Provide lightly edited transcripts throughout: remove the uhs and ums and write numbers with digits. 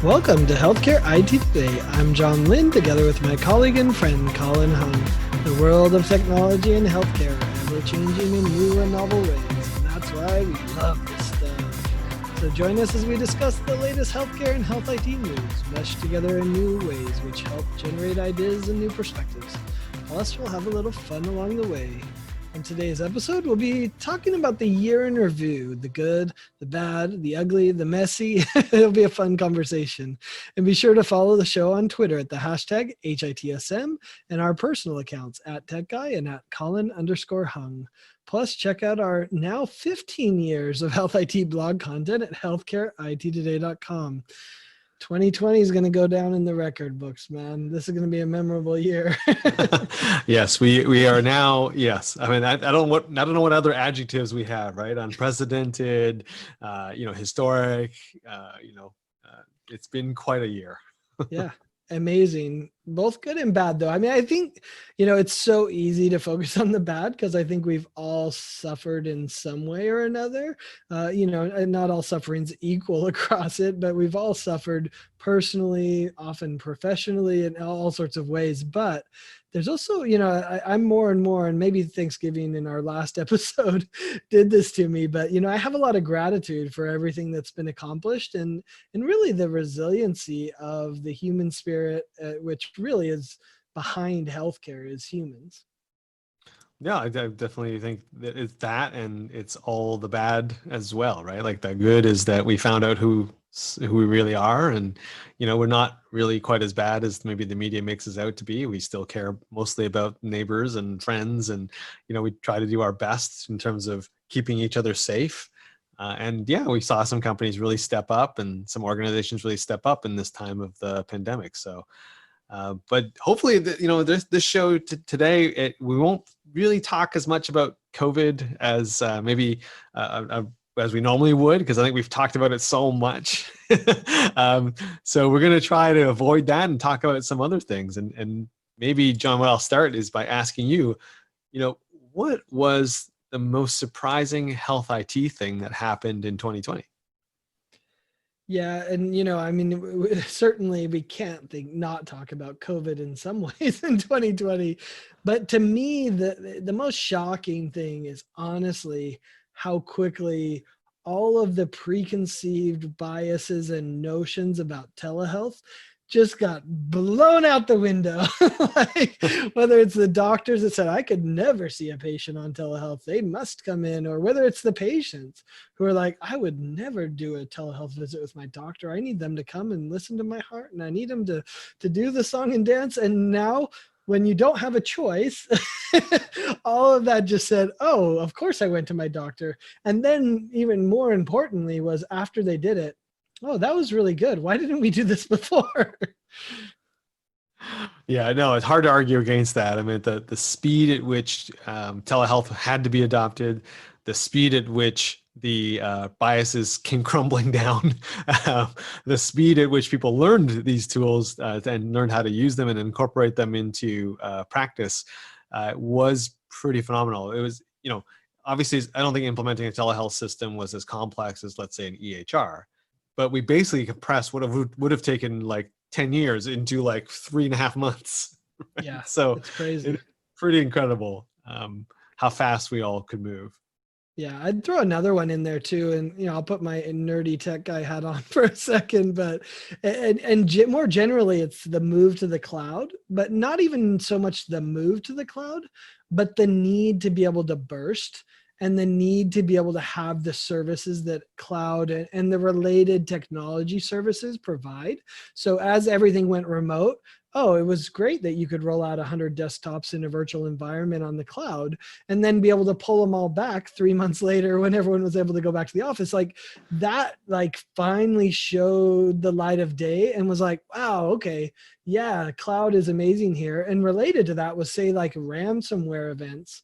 Welcome to Healthcare IT Today. I'm John Lynn, together with my colleague and friend Colin Hung. The world of technology and healthcare are ever-changing in new and novel ways, and that's why we love this stuff. So join us as we discuss the latest healthcare and health IT news, meshed together in new ways, which help generate ideas and new perspectives. Plus, we'll have a little fun along the way. In today's episode, we'll be talking about the year in review, the good, the bad, the ugly, the messy. It'll be a fun conversation. And be sure to follow the show on Twitter at the hashtag HITSM and our personal accounts at TechGuy and at Colin_Hung. Plus, check out our now 15 years of health IT blog content at healthcareittoday.com. 2020 is going to go down in the record books, man. This is going to be a memorable year. Yes, we are now. Yes, I mean I don't know what other adjectives we have, right? Unprecedented, historic. It's been quite a year. Yeah, amazing. Both good and bad, though. I mean, I think, it's so easy to focus on the bad because I think we've all suffered in some way or another. And not all suffering's equal across it, but we've all suffered personally, often professionally, in all sorts of ways. But there's also, I'm more and more, and maybe Thanksgiving in our last episode did this to me, but, I have a lot of gratitude for everything that's been accomplished and really the resiliency of the human spirit, which really is behind healthcare as humans. Yeah, I definitely think that it's that, and it's all the bad as well, right? Like the good is that we found out who we really are, and we're not really quite as bad as maybe the media makes us out to be. We still care mostly about neighbors and friends, and we try to do our best in terms of keeping each other safe. And yeah, we saw some companies really step up, and some organizations really step up in this time of the pandemic. So. But hopefully, this show today, we won't really talk as much about COVID as maybe as we normally would, because I think we've talked about it so much. So we're going to try to avoid that and talk about some other things. And maybe, John, what I'll start is by asking you, what was the most surprising health IT thing that happened in 2020? Yeah. And, certainly we can't not talk about COVID in some ways in 2020. But to me, the most shocking thing is honestly how quickly all of the preconceived biases and notions about telehealth just got blown out the window. Like, whether it's the doctors that said, I could never see a patient on telehealth, they must come in, or whether it's the patients who are like, I would never do a telehealth visit with my doctor. I need them to come and listen to my heart, and I need them to do the song and dance. And now when you don't have a choice, all of that just said, oh, of course I went to my doctor. And then even more importantly was after they did it, oh, that was really good. Why didn't we do this before? Yeah, I know it's hard to argue against that. I mean, the speed at which telehealth had to be adopted, the speed at which the biases came crumbling down, the speed at which people learned these tools and learned how to use them and incorporate them into practice was pretty phenomenal. It was, obviously, I don't think implementing a telehealth system was as complex as, let's say, an EHR. But we basically compressed what would have taken like 10 years into like 3.5 months. Right? Yeah, So it's crazy. it's pretty incredible how fast we all could move. Yeah, I'd throw another one in there too, and I'll put my nerdy tech guy hat on for a second. But more generally, it's the move to the cloud, but not even so much the move to the cloud, but the need to be able to burst and the need to be able to have the services that cloud and the related technology services provide. So as everything went remote, oh, it was great that you could roll out 100 desktops in a virtual environment on the cloud and then be able to pull them all back 3 months later when everyone was able to go back to the office. Like that, finally showed the light of day and was like, wow, okay, yeah, cloud is amazing here. And related to that was, say, like ransomware events.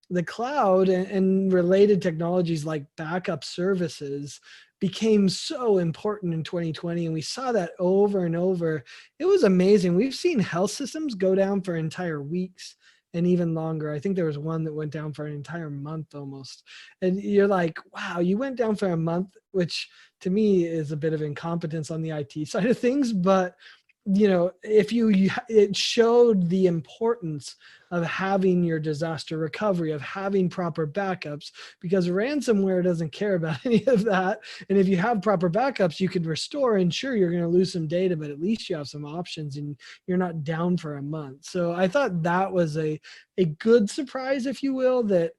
The cloud and related technologies like backup services became so important in 2020. And we saw that over and over. It was amazing. We've seen health systems go down for entire weeks and even longer. I think there was one that went down for an entire month almost. And you're like, wow, you went down for a month, which to me is a bit of incompetence on the IT side of things. But if it showed the importance of having your disaster recovery, of having proper backups, because ransomware doesn't care about any of that. And if you have proper backups, you can restore, and sure, you're going to lose some data, but at least you have some options and you're not down for a month. So I thought that was a good surprise, if you will, that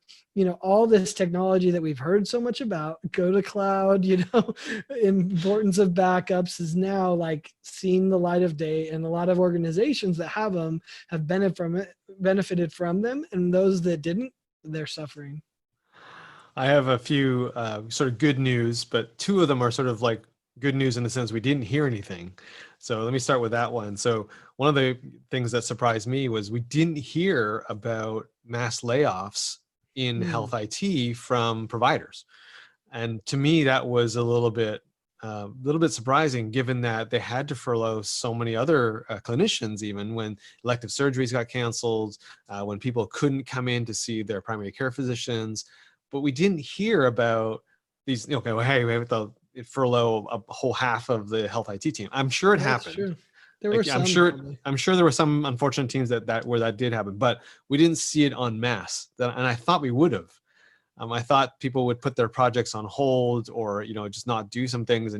all this technology that we've heard so much about, go to cloud, importance of backups, is now like seeing the light of day, and a lot of organizations that have them have benefited from them, and those that didn't, they're suffering. I have a few sort of good news, but two of them are sort of like good news in the sense we didn't hear anything. So let me start with that one. So one of the things that surprised me was we didn't hear about mass layoffs in health IT from providers. And to me, that was a little bit surprising, given that they had to furlough so many other clinicians, even when elective surgeries got canceled, when people couldn't come in to see their primary care physicians. But we didn't hear about these, okay, well, hey, we have to furlough a whole half of the health IT team. I'm sure it That's happened. true. There were Like, some probably. I'm sure there were some unfortunate teams where that did happen, but we didn't see it en masse. And I thought we would have. I thought people would put their projects on hold, or just not do some things,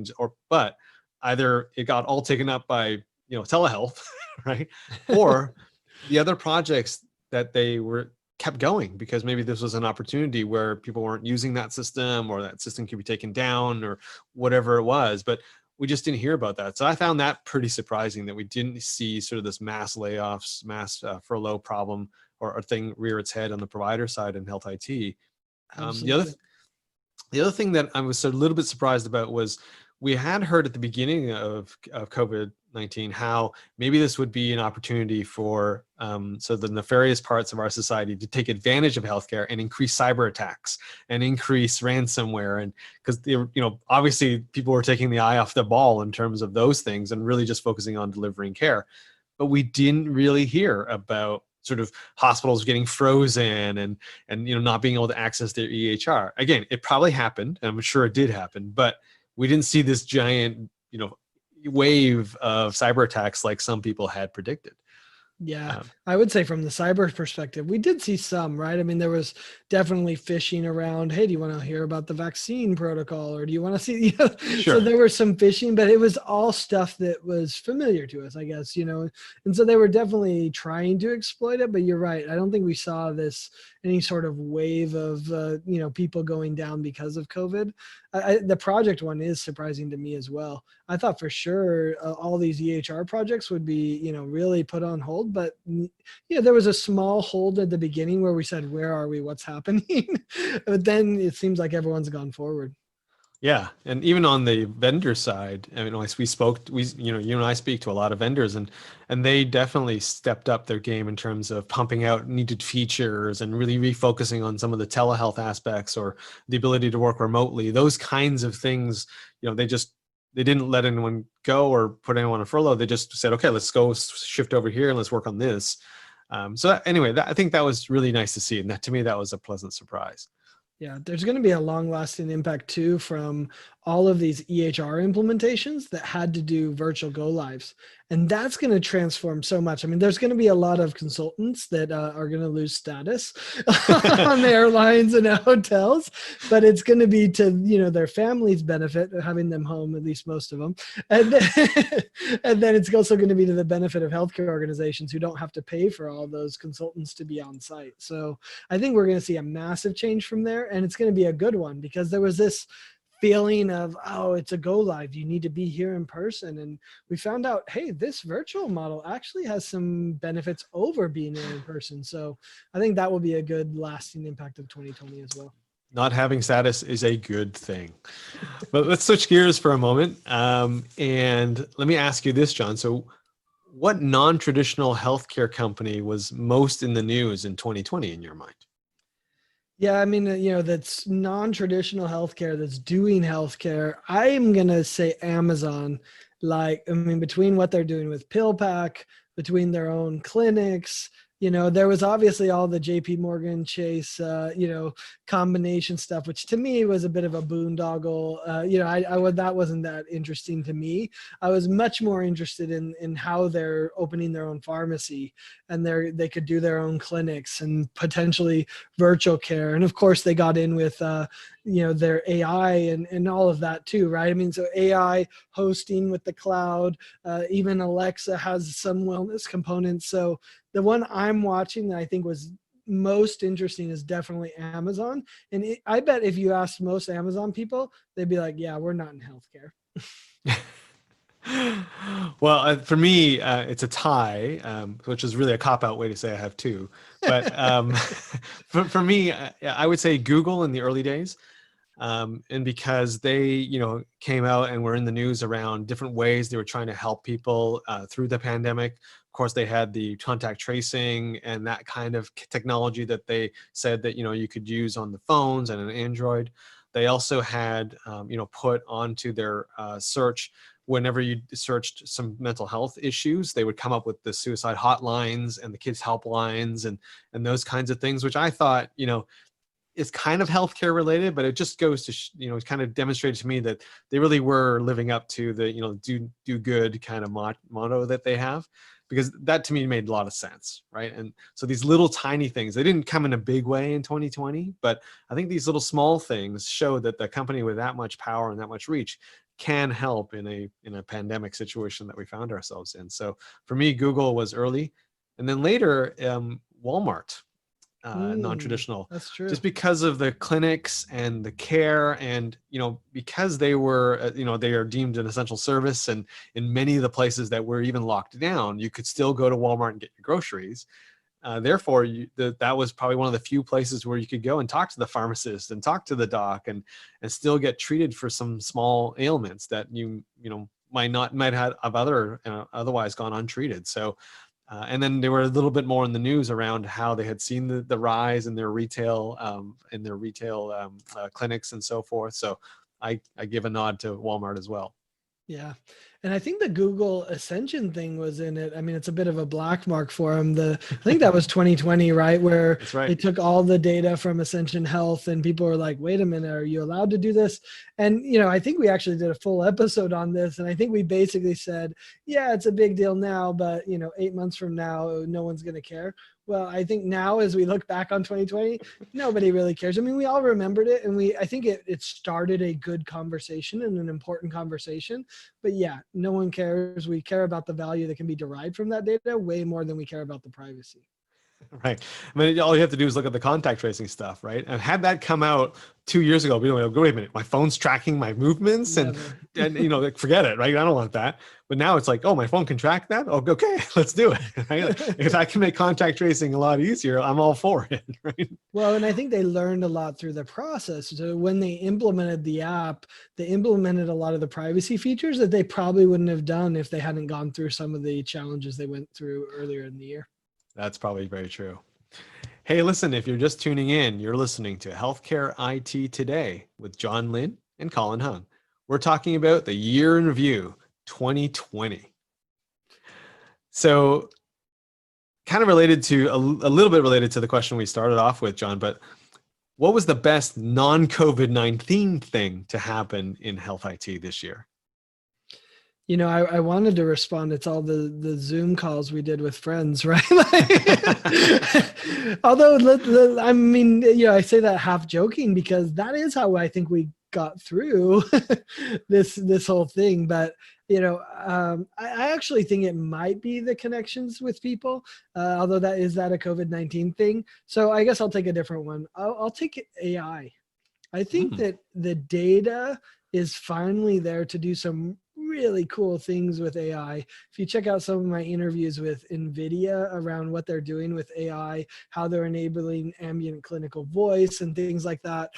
but either it got all taken up by telehealth, right, or the other projects that they were kept going because maybe this was an opportunity where people weren't using that system, or that system could be taken down, or whatever it was. But we just didn't hear about that. So I found that pretty surprising, that we didn't see sort of this mass layoffs, mass furlough problem or thing rear its head on the provider side in health IT. Absolutely. The other thing that I was a little bit surprised about was we had heard at the beginning of COVID-19 how maybe this would be an opportunity for so the nefarious parts of our society to take advantage of healthcare and increase cyber attacks and increase ransomware. And because obviously people were taking the eye off the ball in terms of those things and really just focusing on delivering care. But we didn't really hear about sort of hospitals getting frozen and not being able to access their EHR. Again, it probably happened, and I'm sure it did happen, but we didn't see this giant wave of cyber attacks like some people had predicted. Yeah, I would say from the cyber perspective, we did see some, right? I mean, there was definitely phishing around. Hey, do you want to hear about the vaccine protocol, or do you want to see? Sure. So there was some phishing, but it was all stuff that was familiar to us, I guess. And so they were definitely trying to exploit it. But you're right. I don't think we saw any sort of wave of people going down because of COVID. The project one is surprising to me as well. I thought for sure all these EHR projects would be really put on hold, but there was a small hold at the beginning where we said, where are we, what's happening? But then it seems like everyone's gone forward. Yeah, and even on the vendor side, I mean, you and I speak to a lot of vendors, and they definitely stepped up their game in terms of pumping out needed features and really refocusing on some of the telehealth aspects or the ability to work remotely. Those kinds of things, they didn't let anyone go or put anyone on furlough. They just said, okay, let's go shift over here and let's work on this. So anyway, I think that was really nice to see, and to me, that was a pleasant surprise. Yeah, there's going to be a long-lasting impact too from all of these EHR implementations that had to do virtual go lives. And that's going to transform so much. I mean, there's going to be a lot of consultants that are going to lose status on the airlines and hotels, but it's going to be to, their families' benefit, having them home, at least most of them. And then it's also going to be to the benefit of healthcare organizations who don't have to pay for all those consultants to be on site. So I think we're going to see a massive change from there, and it's going to be a good one, because there was this feeling of, oh, it's a go live, you need to be here in person. And we found out, hey, this virtual model actually has some benefits over being there in person. So I think that will be a good lasting impact of 2020 as well. Not having status is a good thing. But let's switch gears for a moment. And let me ask you this, John. So what non-traditional healthcare company was most in the news in 2020 in your mind? Yeah, I mean, that's non-traditional healthcare that's doing healthcare. I'm going to say Amazon. Between what they're doing with PillPack, between their own clinics, There was obviously all the JP Morgan Chase, combination stuff, which to me was a bit of a boondoggle. That wasn't that interesting to me. I was much more interested in how they're opening their own pharmacy, and they could do their own clinics and potentially virtual care. And of course they got in with, their AI and all of that too, right? I mean, so AI hosting with the cloud, even Alexa has some wellness components. So the one I'm watching that I think was most interesting is definitely Amazon. And I bet if you asked most Amazon people, they'd be like, yeah, we're not in healthcare. Well, for me, it's a tie, which is really a cop-out way to say I have two. But for me, I would say Google in the early days. And because they, came out and were in the news around different ways they were trying to help people through the pandemic. Of course, they had the contact tracing and that kind of technology that they said that, you could use on the phones and an Android. They also had, put onto their search, whenever you searched some mental health issues, they would come up with the suicide hotlines and the kids helplines and those kinds of things, which I thought, is kind of healthcare related, but it just goes to, it kind of demonstrated to me that they really were living up to the, do good kind of motto that they have, because that to me made a lot of sense, right? And so these little tiny things, they didn't come in a big way in 2020, but I think these little small things show that the company with that much power and that much reach can help in a pandemic situation that we found ourselves in. So for me, Google was early, and then later, Walmart. Non-traditional, That's true. just because of the clinics and the care, and because they were they are deemed an essential service, and in many of the places that were even locked down, you could still go to Walmart and get your groceries. Therefore, that was probably one of the few places where you could go and talk to the pharmacist and talk to the doc and still get treated for some small ailments that might have otherwise gone untreated. So and then they were a little bit more in the news around how they had seen the rise in their retail clinics and so forth. So I give a nod to Walmart as well. Yeah. And I think the Google Ascension thing was in it. I mean, it's a bit of a black mark for them. I think that was 2020, right? Where That's right. They took all the data from Ascension Health and people were like, wait a minute, are you allowed to do this? And, I think we actually did a full episode on this. And I think we basically said, yeah, it's a big deal now, but, 8 months from now, no one's going to care. Well, I think now as we look back on 2020, nobody really cares. I mean, we all remembered it, and I think it started a good conversation and an important conversation. But yeah, no one cares. We care about the value that can be derived from that data way more than we care about the privacy. Right. I mean, all you have to do is look at the contact tracing stuff, right? And had that come out 2 years ago, we don't go, wait a minute, my phone's tracking my movements and forget it, right? I don't want that. But now it's like, oh, my phone can track that? Oh, okay, let's do it. Right? If I can make contact tracing a lot easier, I'm all for it, right? Well, and I think they learned a lot through the process. So when they implemented the app, they implemented a lot of the privacy features that they probably wouldn't have done if they hadn't gone through some of the challenges they went through earlier in the year. That's probably very true. Hey, listen, if you're just tuning in, you're listening to Healthcare IT Today with John Lynn and Colin Hung. We're talking about the year in review 2020. So kind of related to a little bit related to the question we started off with, John, but what was the best non-COVID-19 thing to happen in health IT this year? I wanted to respond. It's all the Zoom calls we did with friends, right? Although, I mean, I say that half joking because that is how I think we got through this whole thing. But I actually think it might be the connections with people, although that a COVID-19 thing. So I guess I'll take a different one. I'll take AI. I think that the data is finally there to do some really cool things with AI. If you check out some of my interviews with NVIDIA around what they're doing with AI, how they're enabling ambient clinical voice and things like that.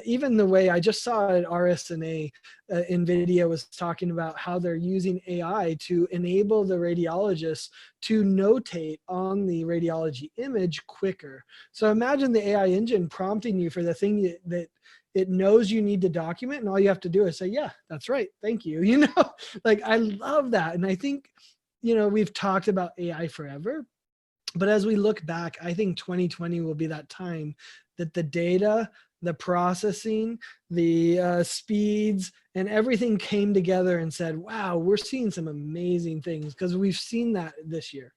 Even the way I just saw at RSNA, NVIDIA was talking about how they're using AI to enable the radiologists to notate on the radiology image quicker. So imagine the AI engine prompting you for the thing that it knows you need to document, and all you have to do is say, yeah, that's right. Thank you. Like, I love that. And I think, we've talked about AI forever. But as we look back, I think 2020 will be that time that the data, the processing, the speeds, and everything came together and said, wow, we're seeing some amazing things, because we've seen that this year.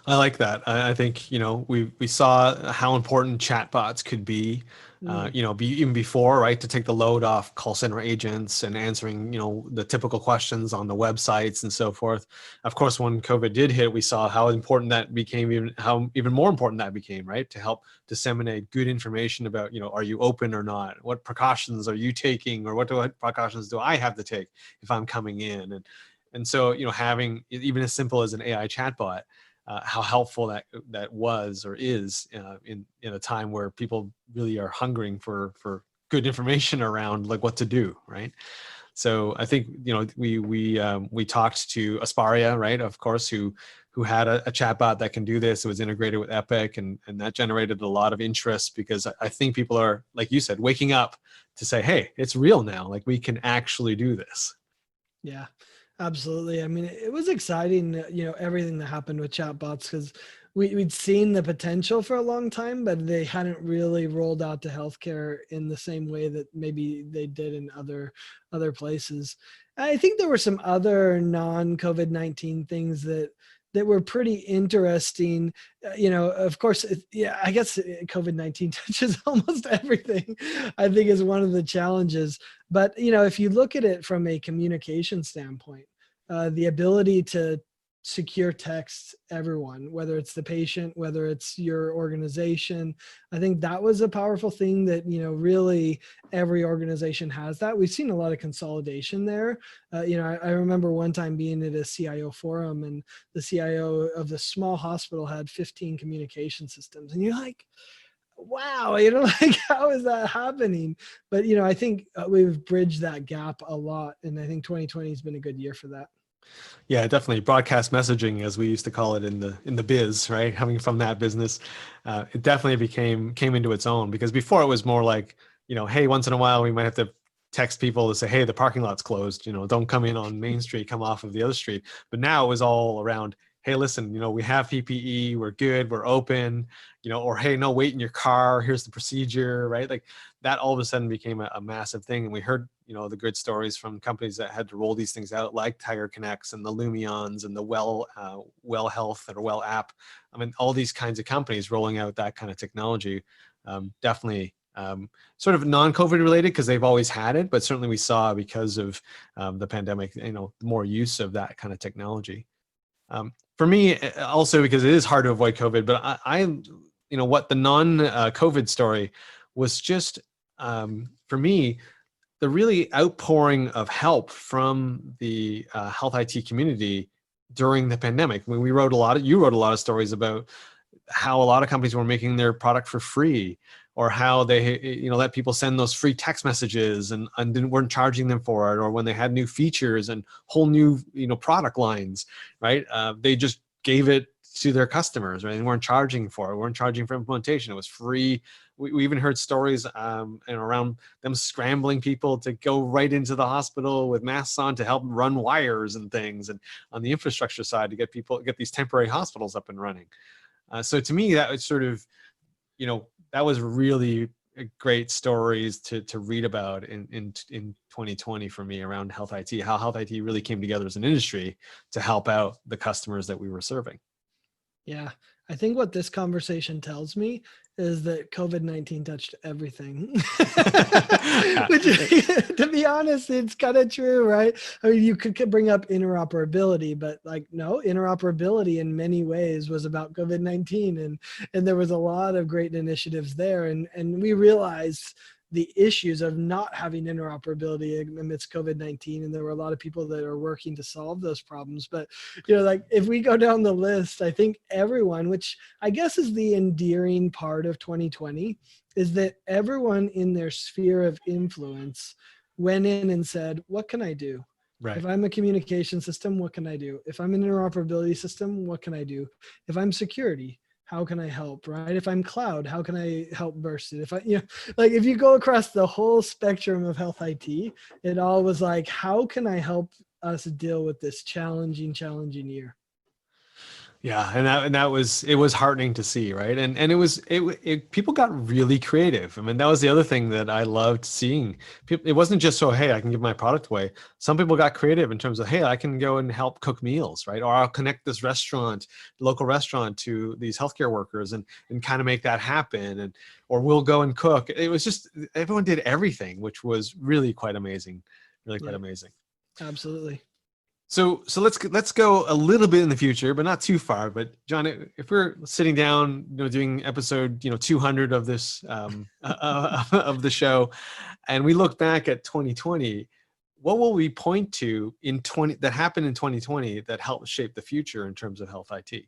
I like that. I think, we saw how important chatbots could be, Mm. even before, right, to take the load off call center agents and answering, the typical questions on the websites and so forth. Of course, when COVID did hit, we saw how important that became, even more important that became, right, to help disseminate good information about, are you open or not? What precautions are you taking, or what precautions do I have to take if I'm coming in? And so, having even as simple as an AI chatbot, how helpful that was or is in a time where people really are hungering for good information around like what to do, right? So I think we talked to Asparia, right? Of course, who had a chatbot that can do this. It was integrated with Epic, and that generated a lot of interest, because I think people are, like you said, waking up to say, hey, it's real now. Like, we can actually do this. Yeah, absolutely. I mean, it was exciting, everything that happened with chatbots, because we'd seen the potential for a long time, but they hadn't really rolled out to healthcare in the same way that maybe they did in other places. I think there were some other non-COVID-19 things that were pretty interesting. Of course, yeah, I guess COVID-19 touches almost everything, I think, is one of the challenges. But if you look at it from a communication standpoint, the ability to secure text everyone, whether it's the patient, whether it's your organization, I think that was a powerful thing that really every organization has that. We've seen a lot of consolidation there. I remember one time being at a CIO forum, and the CIO of the small hospital had 15 communication systems, and you're like, wow, like, how is that happening? But I think we've bridged that gap a lot, and I think 2020 has been a good year for that. Yeah, definitely. Broadcast messaging, as we used to call it in the biz, right? Coming from that business, it definitely came into its own, because before it was more like, hey, once in a while we might have to text people to say, hey, the parking lot's closed. Don't come in on Main Street, come off of the other street. But now it was all around, hey, listen, we have PPE, we're good, we're open, or hey, no, wait in your car, here's the procedure, right? Like, that all of a sudden became a massive thing. And we heard, the good stories from companies that had to roll these things out, like Tiger Connects and the Lumions and the Well Health or Well app. I mean, all these kinds of companies rolling out that kind of technology. Definitely sort of non-COVID related, because they've always had it, but certainly we saw, because of the pandemic, more use of that kind of technology. For me, also, because it is hard to avoid COVID, but what the non-COVID story was just, for me, the really outpouring of help from the health IT community during the pandemic. I mean, you wrote a lot of stories about how a lot of companies were making their product for free, or how they let people send those free text messages and weren't charging them for it, or when they had new features and whole new product lines, right? They just gave it to their customers, right? And weren't charging for it, weren't charging for implementation. It was free. We even heard stories and around them scrambling people to go right into the hospital with masks on to help run wires and things, and on the infrastructure side to get these temporary hospitals up and running. So to me, that was sort of, that was really great stories to read about in 2020 for me around health IT, how health IT really came together as an industry to help out the customers that we were serving. Yeah, I think what this conversation tells me is that COVID-19 touched everything. Which, to be honest, it's kind of true, right? I mean, you could bring up interoperability, but like, no, interoperability in many ways was about COVID-19, and there was a lot of great initiatives there, and we realized the issues of not having interoperability amidst COVID-19. And there were a lot of people that are working to solve those problems. But, like, if we go down the list, I think everyone, which I guess is the endearing part of 2020, is that everyone in their sphere of influence went in and said, what can I do? Right. If I'm a communication system, what can I do? If I'm an interoperability system, what can I do? If I'm security, how can I help, right? If I'm cloud, how can I help burst it? If I, like, if you go across the whole spectrum of health IT, it all was like, how can I help us deal with this challenging year? Yeah, and that was, it was heartening to see, right? And it people got really creative. I mean, that was the other thing that I loved seeing. People, it wasn't just so, hey, I can give my product away. Some people got creative in terms of, hey, I can go and help cook meals, right? Or I'll connect this restaurant, local restaurant, to these healthcare workers and kind of make that happen. And or we'll go and cook. It was just, everyone did everything, which was really quite amazing, really quite Yeah, amazing. absolutely. So let's go a little bit in the future, but not too far. But John, if we're sitting down, doing episode 200 of this of the show, and we look back at 2020, what will we point to in 20 that happened in 2020 that helped shape the future in terms of health IT?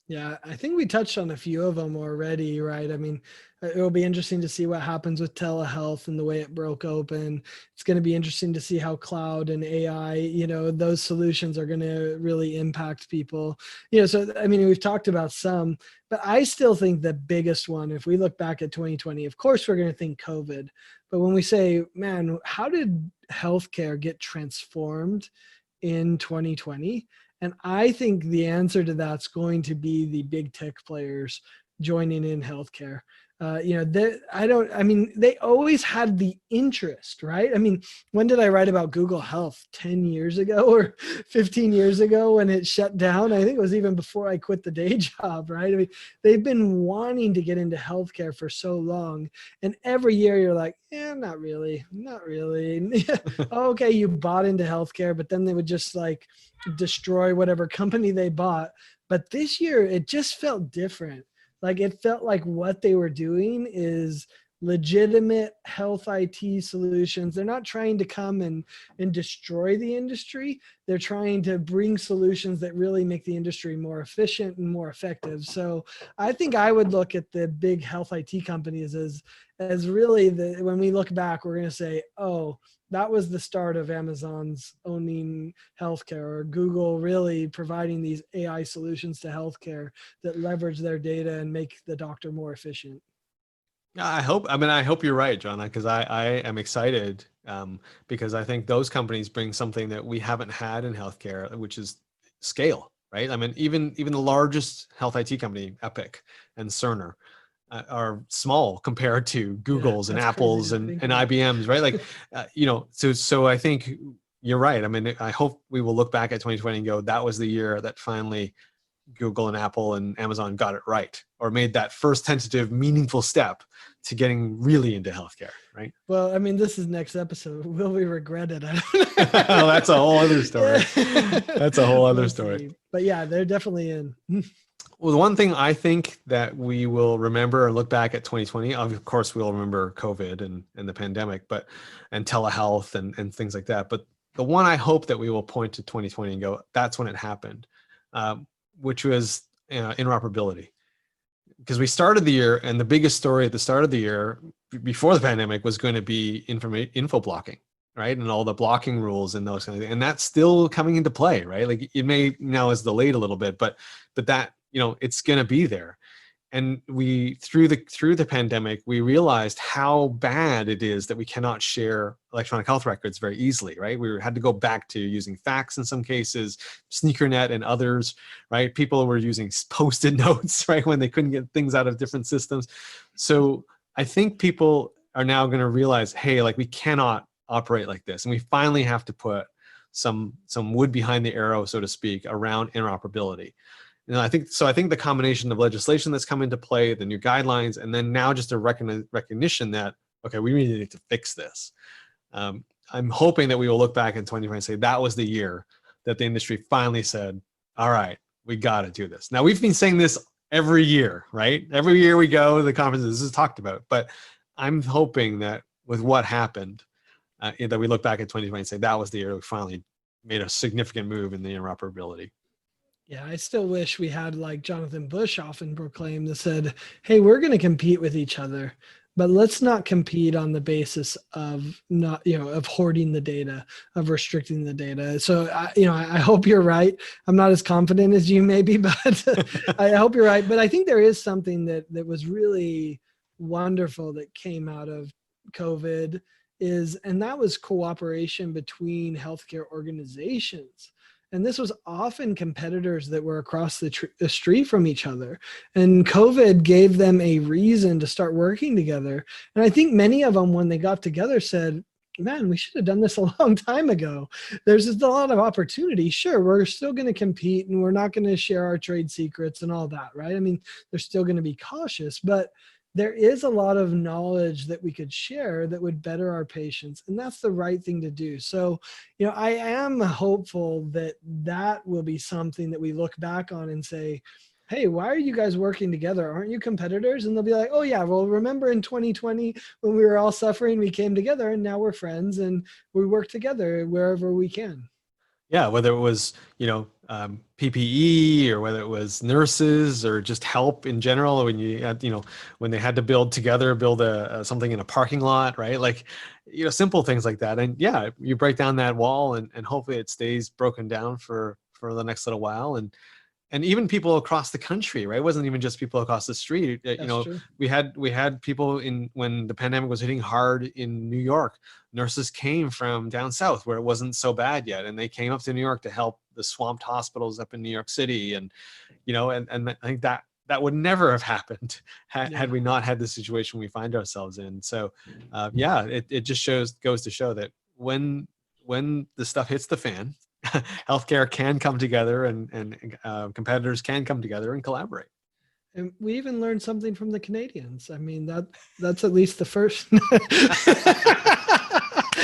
Yeah, I think we touched on a few of them already, right? I mean, it will be interesting to see what happens with telehealth and the way it broke open. It's going to be interesting to see how cloud and AI, those solutions are going to really impact people. So I mean, we've talked about some, but I still think the biggest one, if we look back at 2020, of course, we're going to think COVID. But when we say, man, how did healthcare get transformed in 2020? And I think the answer to that's going to be the big tech players joining in healthcare. I mean, they always had the interest, right? I mean, when did I write about Google Health? 10 years ago or 15 years ago when it shut down? I think it was even before I quit the day job, right? I mean, they've been wanting to get into healthcare for so long. And every year you're like, yeah, not really, not really. Okay, you bought into healthcare, but then they would just like destroy whatever company they bought. But this year, it just felt different. Like it felt like what they were doing is legitimate health IT solutions. They're not trying to come and destroy the industry. They're trying to bring solutions that really make the industry more efficient and more effective. So I think I would look at the big health IT companies as really when we look back, we're going to say, oh, that was the start of Amazon's owning healthcare, or Google really providing these AI solutions to healthcare that leverage their data and make the doctor more efficient. I hope you're right, John, because I am excited, because I think those companies bring something that we haven't had in healthcare, which is scale, right? I mean, even the largest health IT company, Epic and Cerner, are small compared to Yeah, Google's and that's crazy Apple's to and think about. IBM's, right? Like, so I think you're right. I mean, I hope we will look back at 2020 and go, that was the year that finally Google and Apple and Amazon got it right, or made that first tentative, meaningful step to getting really into healthcare, right? Well, I mean, this is next episode. Will we regret it? I Well, that's a whole other story. don't know. That's a whole other We'll story. see. But yeah, they're definitely in. Well, the one thing I think that we will remember and look back at 2020, of course, we'll remember COVID and the pandemic, but and telehealth and things like that. But the one I hope that we will point to 2020 and go, that's when it happened, which was interoperability. Because we started the year, and the biggest story at the start of the year before the pandemic was going to be info blocking, right? And all the blocking rules and those kind of things. And that's still coming into play, right? Like it may now is delayed a little bit, but that, it's going to be there. And we through the pandemic, we realized how bad it is that we cannot share electronic health records very easily, right? We had to go back to using fax in some cases, sneakernet and others, right? People were using post-it notes, right, when they couldn't get things out of different systems. So I think people are now going to realize, hey, like we cannot operate like this, and we finally have to put some wood behind the arrow, so to speak, around interoperability. I think the combination of legislation that's come into play, the new guidelines, and then now just a recognition that, okay, we really need to fix this. I'm hoping that we will look back in 2020 and say that was the year that the industry finally said, all right, we got to do this. Now, we've been saying this every year, right? Every year we go to the conferences, this is talked about, but I'm hoping that with what happened, that we look back at 2020 and say that was the year we finally made a significant move in the interoperability. Yeah, I still wish we had, like Jonathan Bush often proclaimed, that said, hey, we're going to compete with each other, but let's not compete on the basis of not, of hoarding the data, of restricting the data. So, I hope you're right. I'm not as confident as you maybe, but I hope you're right. But I think there is something that was really wonderful that came out of COVID and that was cooperation between healthcare organizations. And this was often competitors that were across the street from each other. And COVID gave them a reason to start working together. And I think many of them, when they got together, said, man, we should have done this a long time ago. There's just a lot of opportunity. Sure, we're still going to compete and we're not going to share our trade secrets and all that, right? I mean, they're still going to be cautious, but there is a lot of knowledge that we could share that would better our patients. And that's the right thing to do. So, I am hopeful that that will be something that we look back on and say, hey, why are you guys working together? Aren't you competitors? And they'll be like, oh yeah, well, remember in 2020 when we were all suffering, we came together and now we're friends and we work together wherever we can. Yeah, whether it was, PPE or whether it was nurses or just help in general, when you had, when they had to build something in a parking lot, right? Like, simple things like that. And yeah, you break down that wall and hopefully it stays broken down for the next little while. And even people across the country, right? It wasn't even just people across the street. True. We had people when the pandemic was hitting hard in New York. Nurses came from down south where it wasn't so bad yet, and they came up to New York to help the swamped hospitals up in New York City. And and I think that would never have happened had we not had the situation we find ourselves in. So it just goes to show that when the stuff hits the fan, healthcare can come together and competitors can come together and collaborate. And we even learned something from the Canadians. I mean, that's at least the first.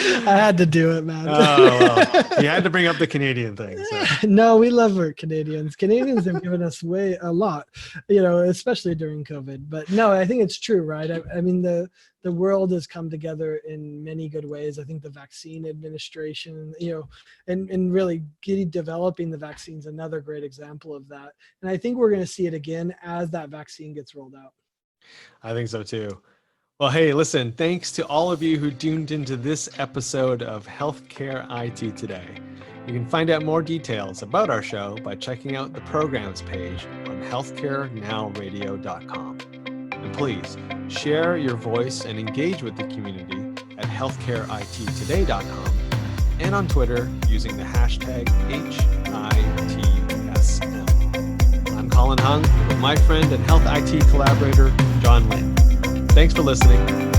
I had to do it, man. Oh, well, you had to bring up the Canadian thing. So. No, we love our Canadians. Canadians have given us a lot, especially during COVID. But no, I think it's true, right? I mean, the world has come together in many good ways. I think the vaccine administration, and really developing the vaccine is another great example of that. And I think we're going to see it again as that vaccine gets rolled out. I think so too. Well, hey, listen, thanks to all of you who tuned into this episode of Healthcare IT Today. You can find out more details about our show by checking out the programs page on healthcarenowradio.com. And please share your voice and engage with the community at healthcareittoday.com and on Twitter using the hashtag HITSM. I'm Colin Hung with my friend and health IT collaborator, John Lynn. Thanks for listening.